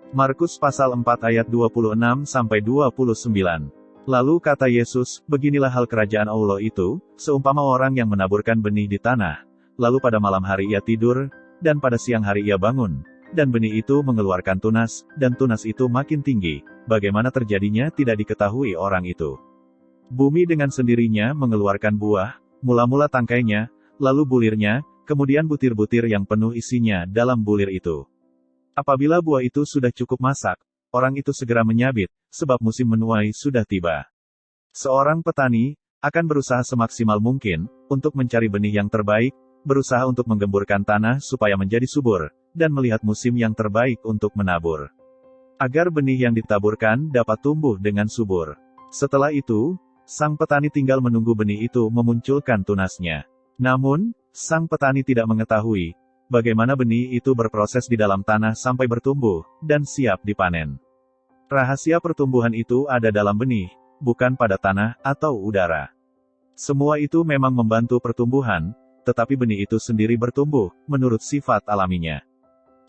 Markus pasal 4 ayat 26-29. Lalu kata Yesus, beginilah hal kerajaan Allah itu, seumpama orang yang menaburkan benih di tanah. Lalu pada malam hari ia tidur, dan pada siang hari ia bangun. Dan benih itu mengeluarkan tunas, dan tunas itu makin tinggi. Bagaimana terjadinya tidak diketahui orang itu. Bumi dengan sendirinya mengeluarkan buah, mula-mula tangkainya, lalu bulirnya, kemudian butir-butir yang penuh isinya dalam bulir itu. Apabila buah itu sudah cukup masak, orang itu segera menyabit, sebab musim menuai sudah tiba. Seorang petani akan berusaha semaksimal mungkin untuk mencari benih yang terbaik, berusaha untuk menggemburkan tanah supaya menjadi subur, dan melihat musim yang terbaik untuk menabur. Agar benih yang ditaburkan dapat tumbuh dengan subur. Setelah itu, sang petani tinggal menunggu benih itu memunculkan tunasnya. Namun, sang petani tidak mengetahui bagaimana benih itu berproses di dalam tanah sampai bertumbuh, dan siap dipanen. Rahasia pertumbuhan itu ada dalam benih, bukan pada tanah atau udara. Semua itu memang membantu pertumbuhan, tetapi benih itu sendiri bertumbuh, menurut sifat alaminya.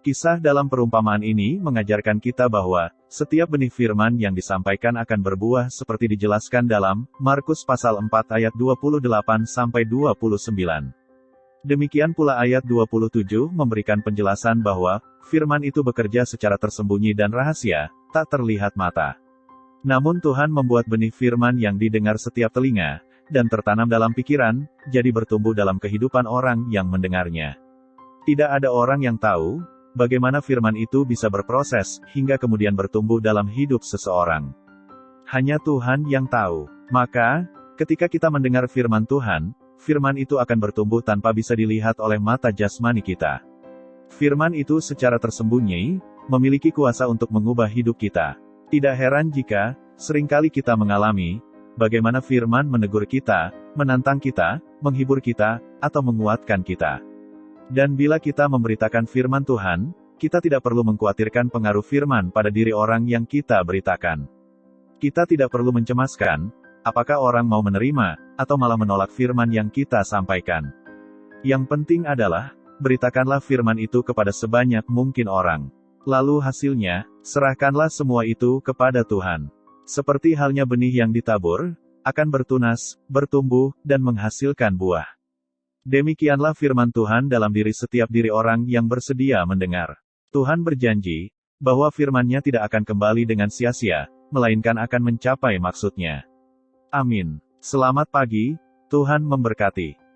Kisah dalam perumpamaan ini mengajarkan kita bahwa, setiap benih firman yang disampaikan akan berbuah seperti dijelaskan dalam Markus pasal 4 ayat 28-29. Demikian pula ayat 27 memberikan penjelasan bahwa, firman itu bekerja secara tersembunyi dan rahasia, tak terlihat mata. Namun Tuhan membuat benih firman yang didengar setiap telinga, dan tertanam dalam pikiran, jadi bertumbuh dalam kehidupan orang yang mendengarnya. Tidak ada orang yang tahu, bagaimana firman itu bisa berproses, hingga kemudian bertumbuh dalam hidup seseorang. Hanya Tuhan yang tahu. Maka, ketika kita mendengar firman Tuhan, firman itu akan bertumbuh tanpa bisa dilihat oleh mata jasmani kita. Firman itu secara tersembunyi, memiliki kuasa untuk mengubah hidup kita. Tidak heran jika, seringkali kita mengalami, bagaimana firman menegur kita, menantang kita, menghibur kita, atau menguatkan kita. Dan bila kita memberitakan firman Tuhan, kita tidak perlu mengkhawatirkan pengaruh firman pada diri orang yang kita beritakan. Kita tidak perlu mencemaskan, apakah orang mau menerima, atau malah menolak firman yang kita sampaikan. Yang penting adalah, beritakanlah firman itu kepada sebanyak mungkin orang. Lalu hasilnya, serahkanlah semua itu kepada Tuhan. Seperti halnya benih yang ditabur, akan bertunas, bertumbuh, dan menghasilkan buah. Demikianlah firman Tuhan dalam diri setiap diri orang yang bersedia mendengar. Tuhan berjanji, bahwa firman-Nya tidak akan kembali dengan sia-sia, melainkan akan mencapai maksudnya. Amin. Selamat pagi, Tuhan memberkati.